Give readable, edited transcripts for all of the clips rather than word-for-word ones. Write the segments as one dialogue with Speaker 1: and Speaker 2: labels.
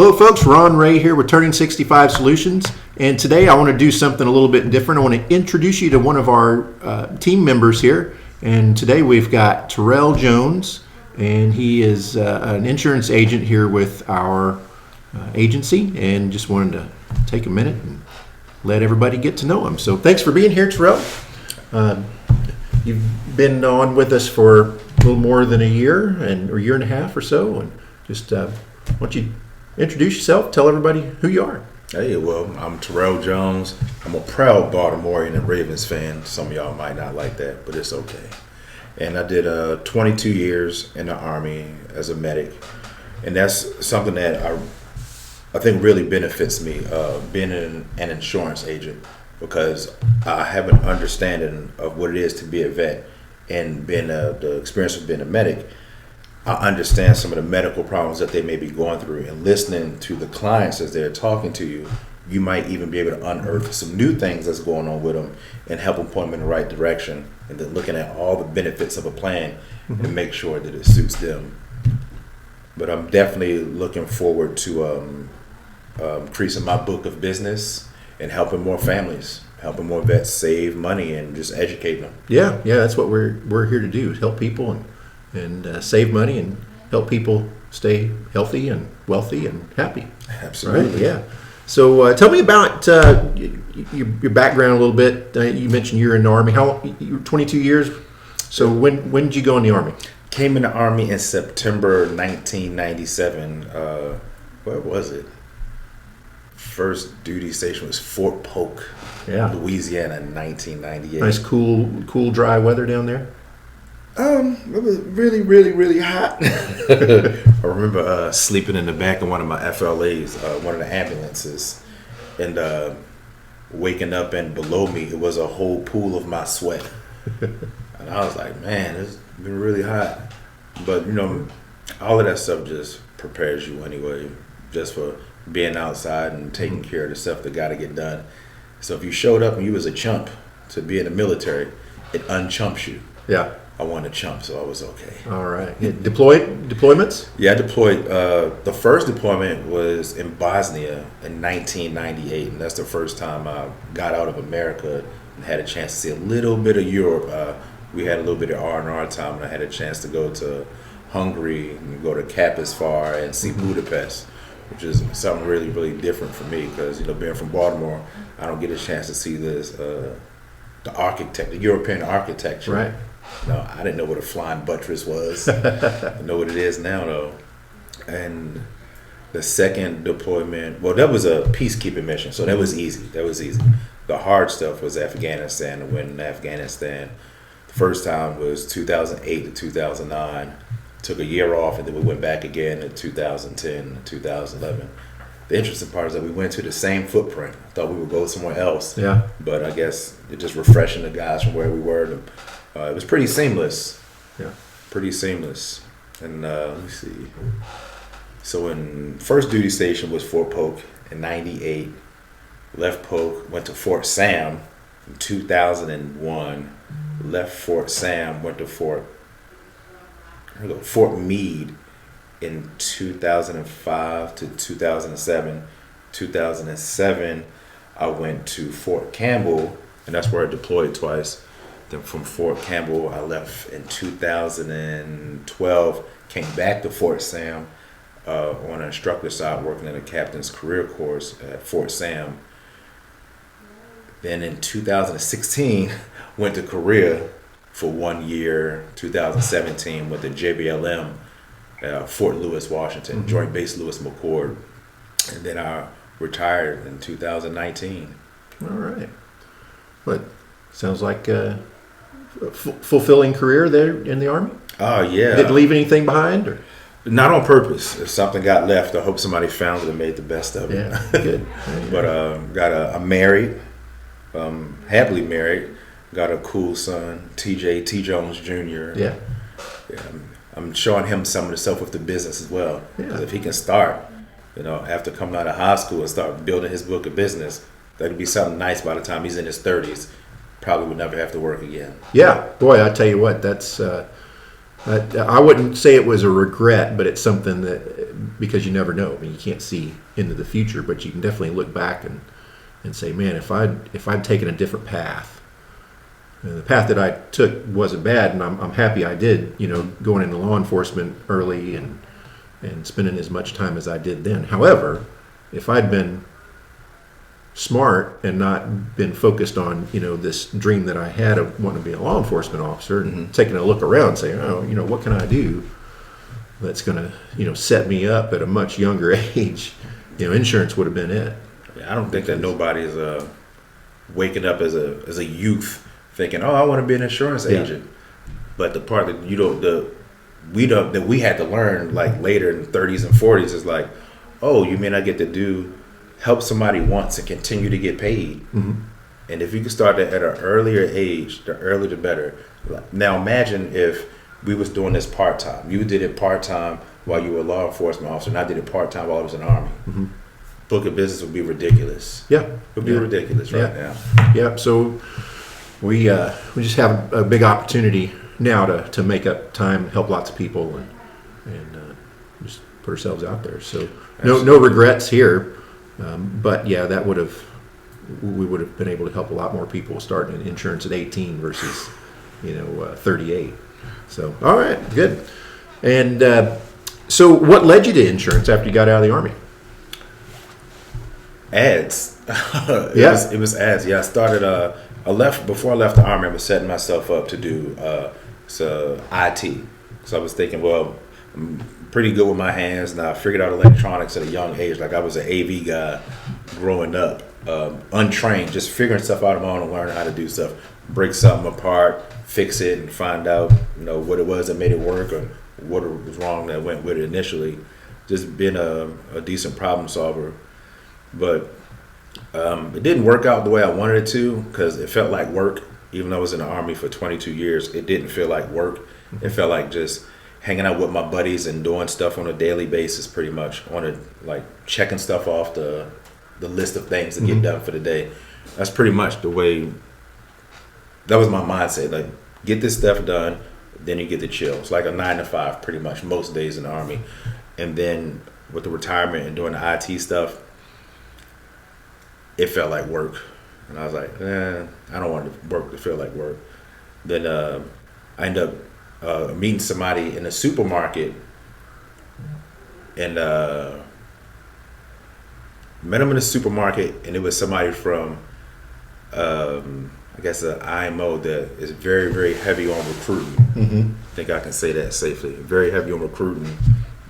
Speaker 1: Hello folks, Ron Ray here with Turning 65 Solutions, and today I want to do something a little bit different. I want to introduce you to one of our team members here, and today we've got Tarrell Jones, and he is an insurance agent here with our agency, and just wanted to take a minute and let everybody get to know him. So thanks for being here, Tarrell. You've been on with us for a little more than a year, or year and a half or so, and just why don't you introduce yourself, tell everybody who you are.
Speaker 2: Hey, well, I'm Tarrell Jones. I'm a proud Baltimorean and Ravens fan. Some of y'all might not like that, but it's okay. And I did 22 years in the Army as a medic, and that's something that I think really benefits me, being an insurance agent, because I have an understanding of what it is to be a vet, and being the experience of being a medic. I understand some of the medical problems that they may be going through, and listening to the clients as they're talking to you, you might even be able to unearth some new things that's going on with them and help them point them in the right direction, and then looking at all the benefits of a plan and make sure that it suits them. But I'm definitely looking forward to increasing my book of business and helping more families, helping more vets save money and just educating them.
Speaker 1: Yeah, that's what we're here to do, is help people and save money and help people stay healthy and wealthy and happy.
Speaker 2: Absolutely.
Speaker 1: Right? Yeah. So tell me about your background a little bit. You mentioned you're in the Army. You were 22 years. So when did you go in the Army?
Speaker 2: Came in the Army in September 1997. Where was it? First duty station was Fort Polk, Louisiana, in 1998.
Speaker 1: Nice, cool, dry weather down there.
Speaker 2: It was really, really, really hot. I remember sleeping in the back of one of my FLAs, one of the ambulances, and waking up, and below me it was a whole pool of my sweat. And I was like, man, it's been really hot. But all of that stuff just prepares you anyway, just for being outside and taking care of the stuff that got to get done. So if you showed up and you was a chump to be in the military, it unchumps you.
Speaker 1: Yeah.
Speaker 2: I wanted to chump, so I was okay.
Speaker 1: All right. Deployments?
Speaker 2: Yeah, I deployed. The first deployment was in Bosnia in 1998, and that's the first time I got out of America and had a chance to see a little bit of Europe. We had a little bit of R&R time, and I had a chance to go to Hungary and go to Kaposvár and see Budapest, which is something really, really different for me, because being from Baltimore, I don't get a chance to see this the European architecture.
Speaker 1: Right.
Speaker 2: No, I didn't know what a flying buttress was. I know what it is now, though. And the second deployment, well, that was a peacekeeping mission, so that was easy. The hard stuff was Afghanistan, and went in Afghanistan. The first time was 2008 to 2009. Took a year off, and then we went back again in 2010 and 2011. The interesting part is that we went to the same footprint. I thought we would go somewhere else.
Speaker 1: Yeah.
Speaker 2: But I guess it just refreshing the guys from where we were. It was pretty seamless.
Speaker 1: Yeah.
Speaker 2: Pretty seamless. And let me see. So in first duty station was Fort Polk in 98. Left Polk, went to Fort Sam in 2001. Left Fort Sam, went to Fort Meade in 2005 to 2007. 2007, I went to Fort Campbell, and that's where I deployed twice. Then from Fort Campbell, I left in 2012, came back to Fort Sam on an instructor side, working in a captain's career course at Fort Sam. Then in 2016, went to Korea for 1 year. 2017, went to JBLM, Fort Lewis, Washington, Joint Base Lewis McChord. And then I retired in 2019.
Speaker 1: All right. Well, sounds like fulfilling career there in the Army?
Speaker 2: Oh, yeah.
Speaker 1: Didn't leave anything behind? Or?
Speaker 2: Not on purpose. If something got left, I hope somebody found it and made the best of it.
Speaker 1: Yeah, good.
Speaker 2: But I'm married, happily married, got a cool son, T. Jones Jr.
Speaker 1: Yeah.
Speaker 2: I'm showing him some of the stuff with the business as well.
Speaker 1: Yeah.
Speaker 2: If he can start, after coming out of high school and start building his book of business, that'd be something nice by the time he's in his 30s. Probably would never have to work again.
Speaker 1: Yeah, boy, I tell you what, that's I wouldn't say it was a regret, but it's something that, because you never know. I mean, you can't see into the future, but you can definitely look back and say, man, if I'd taken a different path, and the path that I took wasn't bad, and I'm happy I did, going into law enforcement early and spending as much time as I did then. However, if I'd been smart and not been focused on this dream that I had of wanting to be a law enforcement officer, and taking a look around saying, oh, what can I do that's going to set me up at a much younger age, insurance would have been it.
Speaker 2: I don't think that nobody's waking up as a youth thinking, oh, I want to be an insurance agent. But the part that that we had to learn like later in the 30s and 40s is like, oh, you may not get to help somebody once and continue to get paid. And if you can start that at an earlier age, the earlier the better. Now imagine if we was doing this part-time. You did it part-time while you were a law enforcement officer, and I did it part-time while I was in the Army. Book of business would be ridiculous.
Speaker 1: Yeah.
Speaker 2: It would be ridiculous right now.
Speaker 1: Yeah, so we just have a big opportunity now to make up time, help lots of people, and just put ourselves out there. So no regrets here. But yeah, we would have been able to help a lot more people starting in insurance at 18 versus 38. So all right, good. And so what led you to insurance after you got out of the Army?
Speaker 2: Ads. It was ads. Yeah, I started. Before I left the Army. I was setting myself up to do IT. So I was thinking, well, I'm pretty good with my hands, and I figured out electronics at a young age. Like I was an AV guy growing up, untrained, just figuring stuff out on my own and learning how to do stuff, break something apart, fix it, and find out what it was that made it work or what was wrong that went with it initially. Just being a decent problem solver, but it didn't work out the way I wanted it to because it felt like work. Even though I was in the Army for 22 years, it didn't feel like work. It felt like just hanging out with my buddies and doing stuff on a daily basis, pretty much like checking stuff off the list of things to get done for the day. That's pretty much the way. That was my mindset. Like, get this stuff done, then you get to chill. It's like a 9 to 5, pretty much most days in the Army. And then with the retirement and doing the IT stuff, it felt like work. And I was like, I don't want work to feel like work. Then I ended up meeting somebody in a supermarket, and met him in a supermarket, and it was somebody from, I guess, an IMO that is very, very heavy on recruiting. I think I can say that safely. Very heavy on recruiting,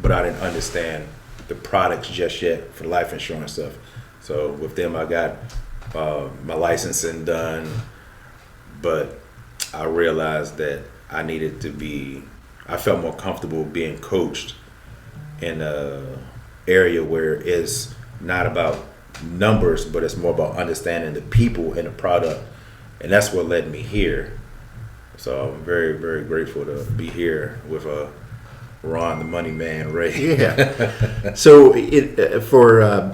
Speaker 2: but I didn't understand the products just yet for the life insurance stuff. So with them, I got my licensing done, but I realized that I felt more comfortable being coached in a area where it's not about numbers, but it's more about understanding the people and the product. And that's what led me here. So I'm very, very grateful to be here with Ron, the money man, Ray. Yeah. So for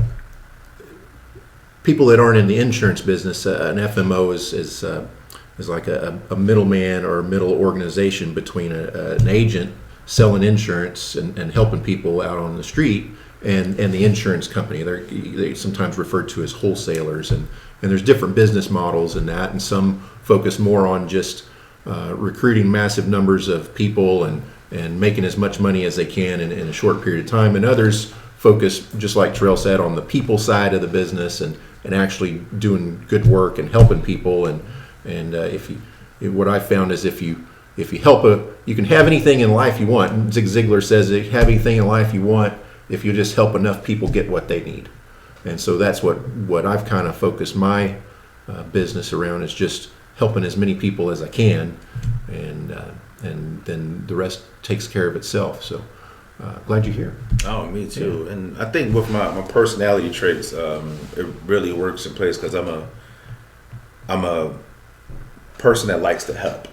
Speaker 2: people that aren't in the insurance business, an FMO is like a middleman or a middle organization between an agent selling insurance and helping people out on the street and the insurance company. They sometimes referred to as wholesalers, and there's different business models in that, and some focus more on just recruiting massive numbers of people and making as much money as they can in a short period of time, and others focus, just like Tarrell said, on the people side of the business and actually doing good work and helping people. What I found is if you help you can have anything in life you want. Zig Ziglar says that have anything in life you want if you just help enough people get what they need. And so that's what I've kind of focused my business around, is just helping as many people as I can, and then the rest takes care of itself. So glad you're here. Oh, me too. Yeah. And I think with my personality traits, it really works in place because I'm a person that likes to help,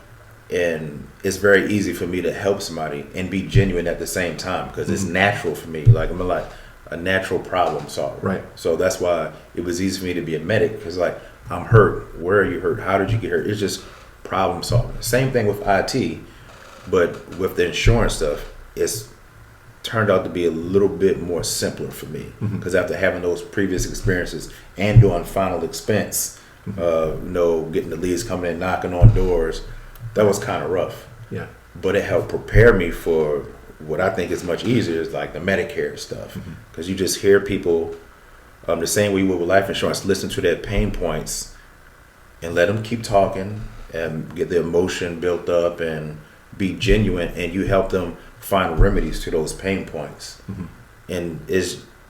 Speaker 2: and it's very easy for me to help somebody and be genuine at the same time because it's natural for me. Like I'm a natural problem solver.
Speaker 1: Right.
Speaker 2: So that's why it was easy for me to be a medic, because like, I'm hurt. Where are you hurt? How did you get hurt? It's just problem solving. Same thing with IT. But with the insurance stuff, it's turned out to be a little bit more simpler for me because after having those previous experiences and doing final expense, getting the leads coming in, knocking on doors, that was kind of rough.
Speaker 1: Yeah.
Speaker 2: But it helped prepare me for what I think is much easier, is like the Medicare stuff, because you just hear people the same way you would with life insurance, listen to their pain points and let them keep talking and get the emotion built up and be genuine, and you help them find remedies to those pain points. And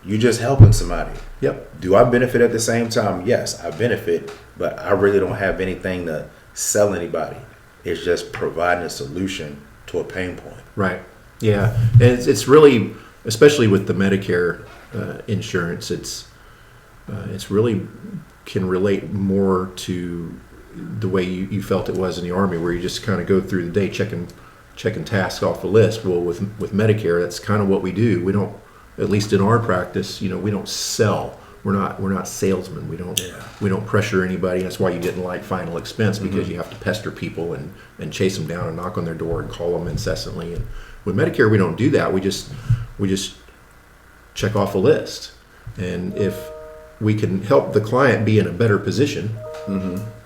Speaker 2: you just helping somebody.
Speaker 1: Yep.
Speaker 2: Do I benefit at the same time? Yes, I benefit, but I really don't have anything to sell anybody. It's just providing a solution to a pain point.
Speaker 1: Right. Yeah. And it's really, especially with the Medicare insurance, it's really can relate more to the way you felt it was in the Army, where you just kind of go through the day checking tasks off the list. Well, with Medicare, that's kind of what we do. We don't, at least in our practice, we don't sell. We're not salesmen. We don't pressure anybody. That's why you didn't like final expense, because you have to pester people and chase them down and knock on their door and call them incessantly. And with Medicare, we don't do that. We just check off a list. And if we can help the client be in a better position,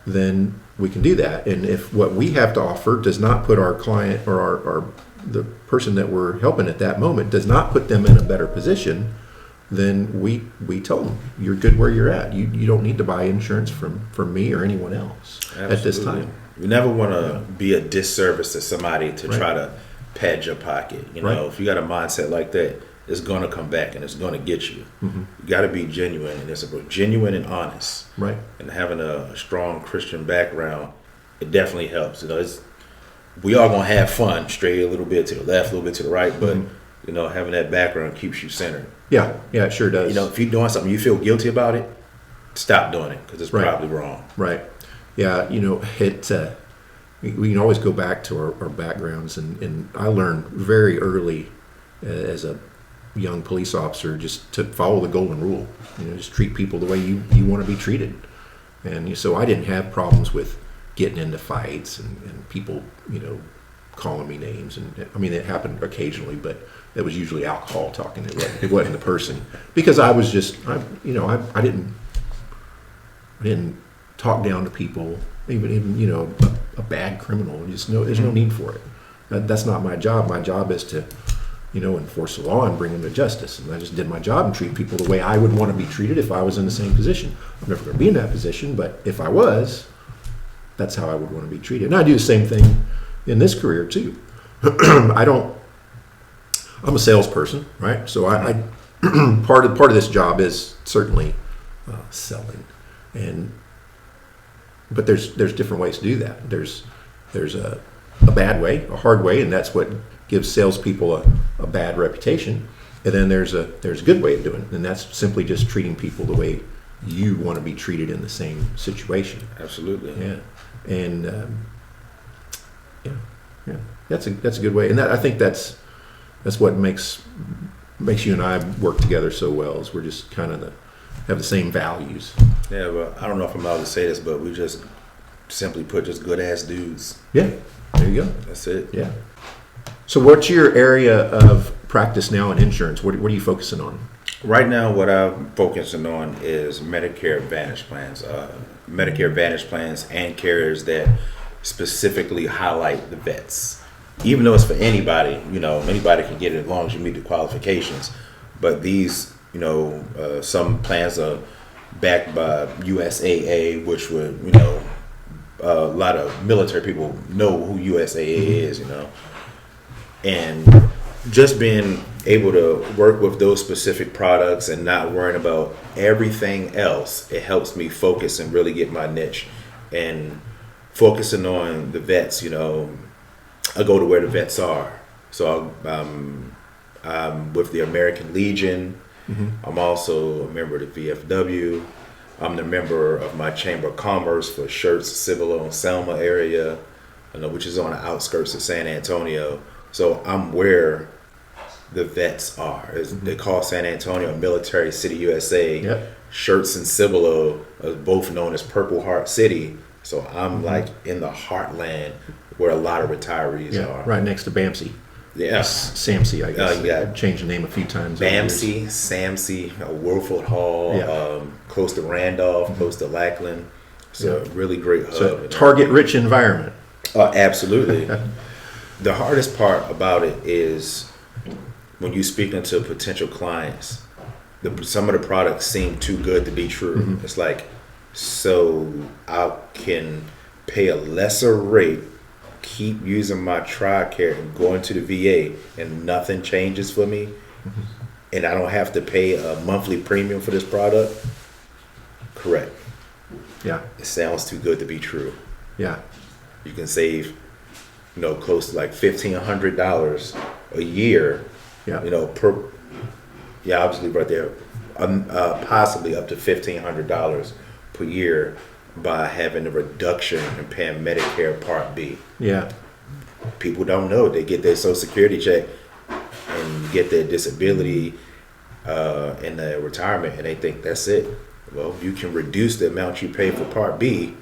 Speaker 1: then we can do that. And if what we have to offer does not put our client or the person that we're helping at that moment does not put them in a better position, then we tell them, you're good where you're at. You don't need to buy insurance from me or anyone else. Absolutely. At this time.
Speaker 2: You never want to be a disservice to somebody to try to pad your pocket. If you got a mindset like that, it's going to come back and it's going to get you. You got to be genuine, and it's about genuine and honest.
Speaker 1: Right. And
Speaker 2: having a strong Christian background, it definitely helps. We all going to have fun, stray a little bit to the left, a little bit to the right, but having that background keeps you centered.
Speaker 1: Yeah, it sure does.
Speaker 2: If you're doing something you feel guilty about it, stop doing it, because it's probably wrong.
Speaker 1: Right. Yeah, we can always go back to our backgrounds, and I learned very early as a young police officer just to follow the golden rule. Just treat people the way you want to be treated. And so I didn't have problems with getting into fights and people, calling me names. And I mean, it happened occasionally, but it was usually alcohol talking. It wasn't the person, because I was just, I didn't talk down to people, even a bad criminal. There's no need for it. That's not my job. My job is to enforce the law and bring them to justice. And I just did my job and treat people the way I would want to be treated if I was in the same position. I'm never going to be in that position, but if I was, that's how I would want to be treated. And I do the same thing in this career too. I'm a salesperson, right? So I part of this job is certainly selling, but there's different ways to do that. There's a bad way, a hard way, and that's what gives salespeople a bad reputation. And then there's a good way of doing it, and that's simply just treating people the way you want to be treated in the same situation.
Speaker 2: Absolutely.
Speaker 1: Yeah. And that's a good way, and I think that's what makes you and I work together so well. Is we're just kind of have the same values.
Speaker 2: Yeah, but I don't know if I'm allowed to say this, but we just simply put, just good ass dudes.
Speaker 1: Yeah. There you go.
Speaker 2: That's it.
Speaker 1: Yeah. So what's your area of practice now in insurance? What are you focusing on?
Speaker 2: Right now, what I'm focusing on is Medicare Advantage plans. Medicare Advantage plans and carriers that specifically highlight the vets. Even though it's for anybody, anybody can get it as long as you meet the qualifications. But these, some plans are backed by USAA, which would, a lot of military people know who USAA is, and just being able to work with those specific products and not worrying about everything else, it helps me focus and really get my niche. And focusing on the vets, I go to where the vets are. So I'm with the American Legion. I'm also a member of the VFW. I'm the member of my Chamber of Commerce for Shirts, Cibolo, and Selma area, which is on the outskirts of San Antonio. So I'm where the vets are. They call San Antonio Military City, USA. Yep. Shirts and Cibolo are both known as Purple Heart City. So I'm like in the heartland where a lot of retirees
Speaker 1: Yeah,
Speaker 2: are.
Speaker 1: right next to BAMC.
Speaker 2: Yeah.
Speaker 1: SAMC, I guess.
Speaker 2: Yeah.
Speaker 1: Changed the name a few times. over the years.
Speaker 2: BAMC, SAMC, Wilford Hall,
Speaker 1: Yeah.
Speaker 2: close to Randolph, close to Lackland. So really great hub.
Speaker 1: So target-rich environment.
Speaker 2: Absolutely. The hardest part about it is when you speaking to potential clients, some of the products seem too good to be true. It's like, so I can pay a lesser rate, keep using my TRICARE and going to the VA, and nothing changes for me, and I don't have to pay a monthly premium for this product. Correct.
Speaker 1: Yeah,
Speaker 2: It sounds too good to be true.
Speaker 1: yeah,
Speaker 2: You can save, close to like $1,500 a year.
Speaker 1: yeah.
Speaker 2: Obviously right there, possibly up to $1,500 per year by having a reduction in paying Medicare Part B.
Speaker 1: Yeah,
Speaker 2: People don't know. They get their Social Security check and get their disability and their retirement, and they think that's it. Well, you can reduce the amount you pay for Part B.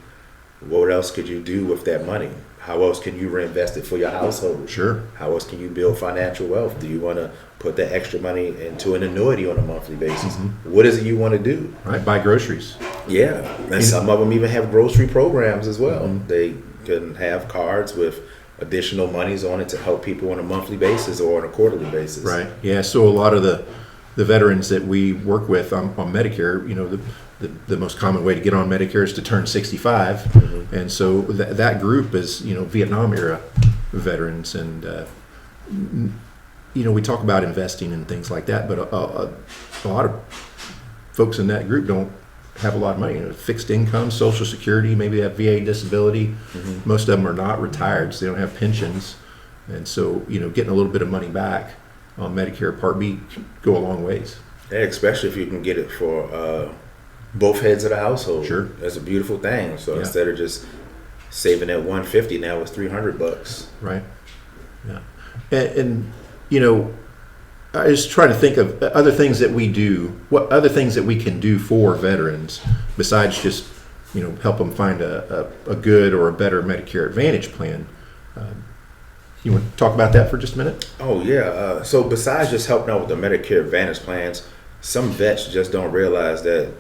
Speaker 2: What else could you do with that money? How else can you reinvest it for your household?
Speaker 1: sure.
Speaker 2: How else can you build financial wealth? Do you want to put that extra money into an annuity on a monthly basis? What is it you want to do?
Speaker 1: Right, buy groceries.
Speaker 2: Yeah, and some of them even have grocery programs as well. They can have cards with additional monies on it to help people on a monthly basis or on a quarterly basis.
Speaker 1: Right. Yeah. So a lot of the veterans that we work with on Medicare, the most common way to get on Medicare is to turn 65, and so that group is Vietnam era veterans, and we talk about investing and things like that, but a lot of folks in that group don't have a lot of money. Fixed income, Social Security, maybe they have VA disability. Most of them are not retired, so they don't have pensions, and so getting a little bit of money back on Medicare Part B go a long ways.
Speaker 2: Yeah, especially if you can get it for both heads of the household.
Speaker 1: Sure.
Speaker 2: That's a beautiful thing. So
Speaker 1: Yeah.
Speaker 2: instead of just saving that $150, now it's $300.
Speaker 1: Right. Yeah. And I just try to think of other things that we do. What other things that we can do for veterans besides just help them find a good or a better Medicare Advantage plan. You want to talk about that for just a minute?
Speaker 2: Oh yeah. So besides just helping out with the Medicare Advantage plans, some vets just don't realize that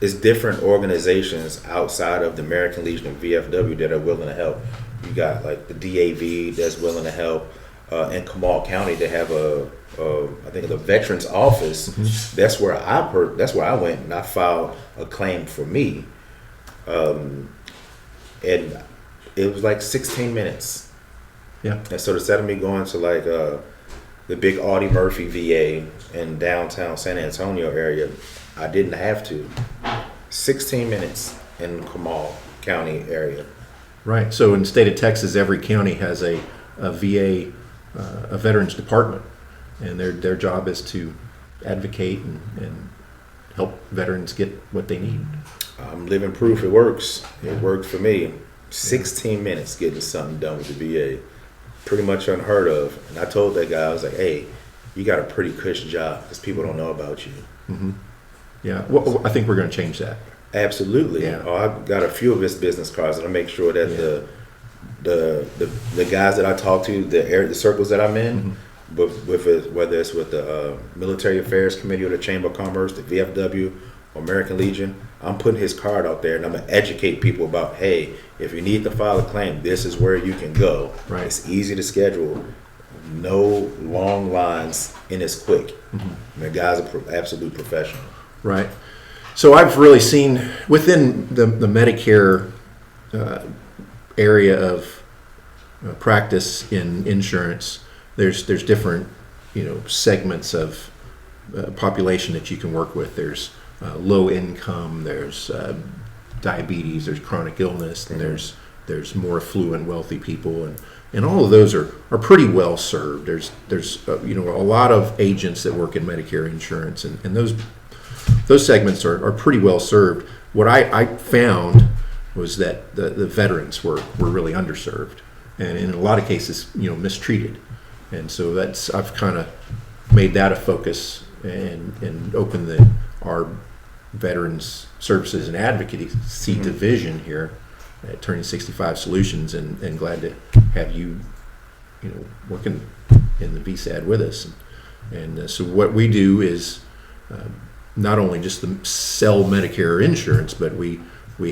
Speaker 2: it's different organizations outside of the American Legion and VFW that are willing to help. You got like the DAV that's willing to help. In Kamal County, they have I think the Veterans Office. That's where I went and I filed a claim for me, and it was like 16 minutes.
Speaker 1: Yeah.
Speaker 2: And so instead of me going to like the big Audie Murphy VA in downtown San Antonio area, I didn't have to. 16 minutes in Kamal County area.
Speaker 1: Right. So in the state of Texas, every county has a VA, a veterans department, and their job is to advocate and help veterans get what they need.
Speaker 2: I'm living proof it works. It worked for me. 16 minutes getting something done with the VA. Pretty much unheard of. And I told that guy, I was like, hey, you got a pretty cushy job because people don't know about you.
Speaker 1: Yeah. Well, I think we're going to change that.
Speaker 2: Absolutely.
Speaker 1: Yeah.
Speaker 2: Oh, I got a few of his business cards, and I make sure that the guys that I talk to, the circles that I'm in, but whether it's with the Military Affairs Committee or the Chamber of Commerce, the VFW, or American Legion, I'm putting his card out there, and I'm gonna educate people about, hey, if you need to file a claim, this is where you can go.
Speaker 1: Right.
Speaker 2: It's easy to schedule, no long lines, and it's quick. And the guy's an absolute professional.
Speaker 1: Right. So I've really seen within the Medicare area of practice in insurance, there's different segments of population that you can work with. There's low income, there's diabetes, there's chronic illness, and there's more affluent, wealthy people, and all of those are pretty well served. There's a lot of agents that work in Medicare insurance, and those segments are pretty well served. What I found was that the veterans were really underserved, and in a lot of cases mistreated, and so I've kind of made that a focus and opened our Veterans Services and Advocacy division here at Turning 65 Solutions, and glad to have you, working in the VSAD with us. And so what we do is not only just sell Medicare insurance, but we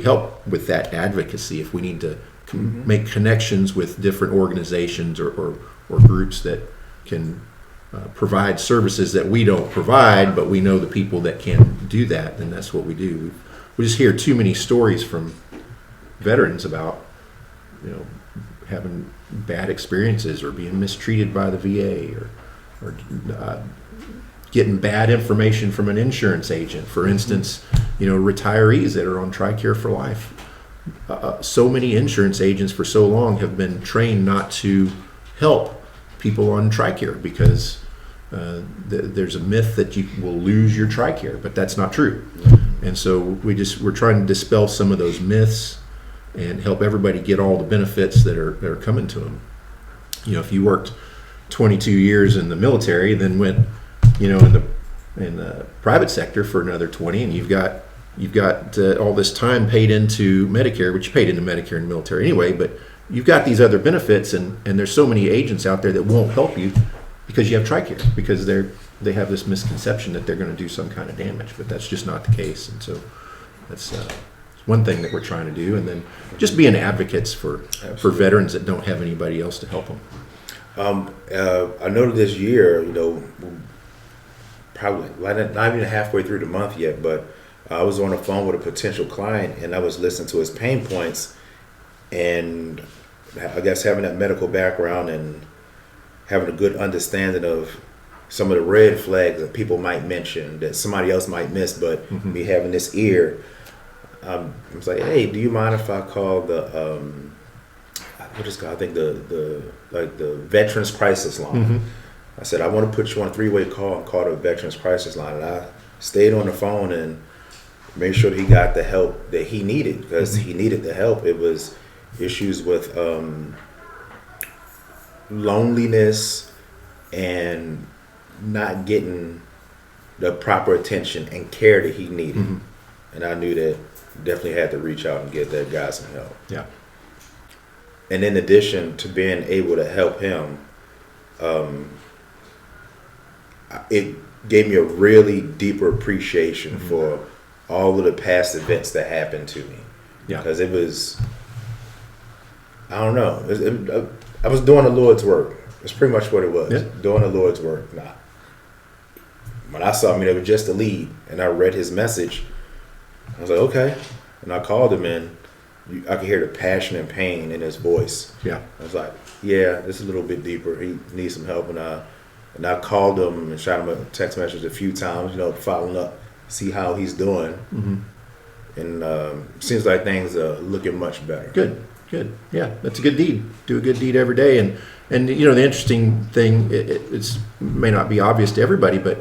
Speaker 1: help with that advocacy if we need to make connections with different organizations or groups that can provide services that we don't provide, but we know the people that can do that, and that's what we do. We just hear too many stories from veterans about having bad experiences or being mistreated by the VA or getting bad information from an insurance agent. For instance, retirees that are on TRICARE for life. So many insurance agents for so long have been trained not to help people on TRICARE because there's a myth that you will lose your TRICARE, but that's not true. And so we're trying to dispel some of those myths and help everybody get all the benefits that are coming to them. If you worked 22 years in the military, then went in the private sector for another 20, and you've got all this time paid into Medicare, which you paid into Medicare in the military anyway, but you've got these other benefits, and there's so many agents out there that won't help you because you have TRICARE, because they have this misconception that they're going to do some kind of damage, but that's just not the case. And so that's one thing that we're trying to do, and then just being advocates for veterans that don't have anybody else to help them.
Speaker 2: I know this year, probably not even halfway through the month yet, but I was on the phone with a potential client, and I was listening to his pain points, and I guess having that medical background and having a good understanding of some of the red flags that people might mention that somebody else might miss, but me having this ear, I was like, hey, do you mind if I call the what is it called? I think the Veterans Crisis Line. I said, I want to put you on a 3-way call and call the Veterans Crisis Line. And I stayed on the phone and made sure that he got the help that he needed, because he needed the help. It was issues with loneliness and not getting the proper attention and care that he needed. And I knew that definitely had to reach out and get that guy some help.
Speaker 1: Yeah.
Speaker 2: And in addition to being able to help him, it gave me a really deeper appreciation for all of the past events that happened to me.
Speaker 1: Yeah.
Speaker 2: Because it was, I don't know, I was doing the Lord's work. It's pretty much what it was.
Speaker 1: Yeah.
Speaker 2: Doing the Lord's work. Nah. When I saw him, it was just a lead, and I read his message. I was like, okay. And I called him, and I could hear the passion and pain in his voice.
Speaker 1: Yeah.
Speaker 2: I was like, yeah, this is a little bit deeper. He needs some help. And I called him and shot him a text message a few times, following up, see how he's doing. And seems like things are looking much better.
Speaker 1: Good. Yeah, that's a good deed. Do a good deed every day. And the interesting thing, it may not be obvious to everybody, but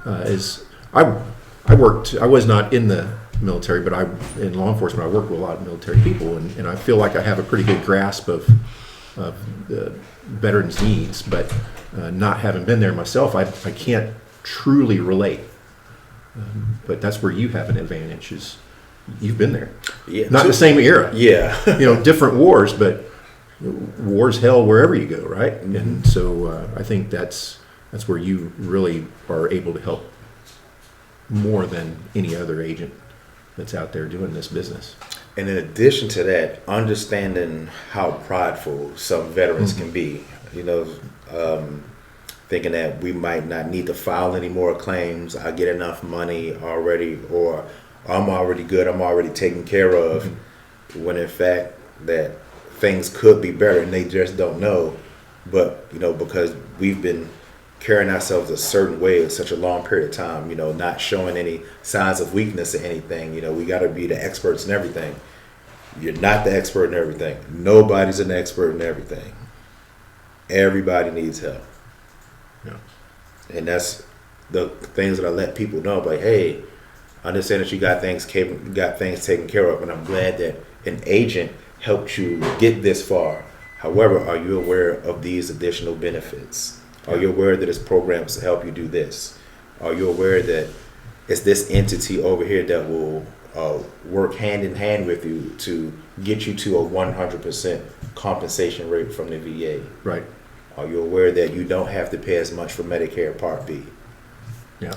Speaker 1: is I was not in the military, but in law enforcement, I worked with a lot of military people, and I feel like I have a pretty good grasp of the veterans' needs, but not having been there myself, I can't truly relate. But that's where you have an advantage, is you've been there.
Speaker 2: Yeah.
Speaker 1: Not the same era.
Speaker 2: Yeah.
Speaker 1: Different wars, but war's hell wherever you go, right? And so I think that's where you really are able to help more than any other agent that's out there doing this business.
Speaker 2: And in addition to that, understanding how prideful some veterans can be, thinking that we might not need to file any more claims, I get enough money already, or I'm already good, I'm already taken care of, when in fact that things could be better and they just don't know. But, because we've been carrying ourselves a certain way in such a long period of time, not showing any signs of weakness or anything, we got to be the experts in everything. You're not the expert in everything. Nobody's an expert in everything. Everybody needs help.
Speaker 1: Yeah.
Speaker 2: And that's the things that I let people know, like, hey, I understand that you got things taken care of, and I'm glad that an agent helped you get this far. However, are you aware of these additional benefits? Are you aware that it's programs to help you do this? Are you aware that it's this entity over here that will work hand in hand with you to get you to a 100% compensation rate from the VA.
Speaker 1: Right.
Speaker 2: Are you aware that you don't have to pay as much for Medicare Part B?
Speaker 1: Yeah.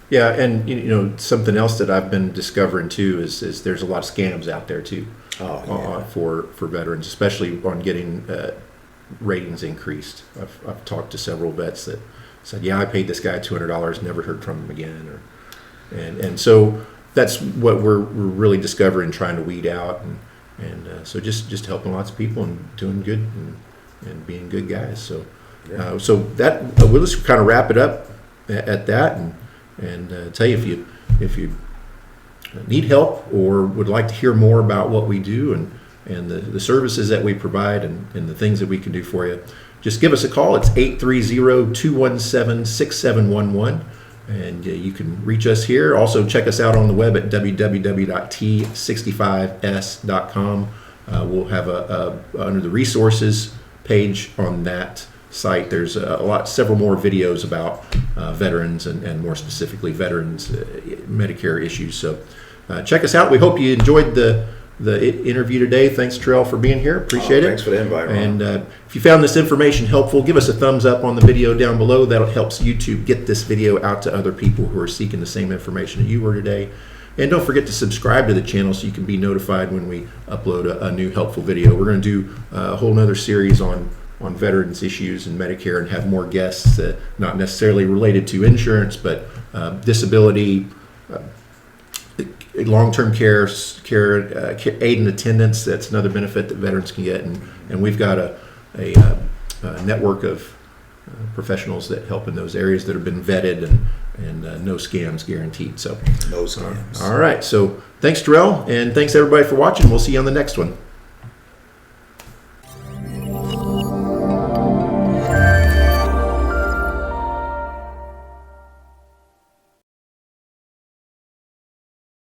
Speaker 1: Yeah, and something else that I've been discovering too is there's a lot of scams out there too.
Speaker 2: Oh, yeah.
Speaker 1: For veterans, especially on getting ratings increased. I've talked to several vets that said, "Yeah, I paid this guy $200, never heard from him again," and so that's what we're really discovering, trying to weed out, and so just helping lots of people and doing good and being good guys. So so that we'll just kind of wrap it up at that, and tell you if you need help or would like to hear more about what we do and the services that we provide and the things that we can do for you, just give us a call. It's 830-217-6711, and you can reach us here. Also check us out on the web at www.t65s.com. We'll have under the resources page on that site, there's several more videos about veterans and more specifically veterans Medicare issues. So check us out. We hope you enjoyed the interview today. Thanks, Tarrell, for being here. Appreciate it.
Speaker 2: Thanks for the invite, Ron.
Speaker 1: And if you found this information helpful, give us a thumbs up on the video down below. That helps YouTube get this video out to other people who are seeking the same information that you were today. And don't forget to subscribe to the channel so you can be notified when we upload a new helpful video. We're going to do a whole nother series on veterans issues and Medicare, and have more guests, not necessarily related to insurance, but disability, long-term care, aid and attendance. That's another benefit that veterans can get, and we've got a network of professionals that help in those areas that have been vetted and no scams guaranteed. So
Speaker 2: no scams.
Speaker 1: All right. So thanks, Tarrell, and thanks everybody for watching. We'll see you on the next one.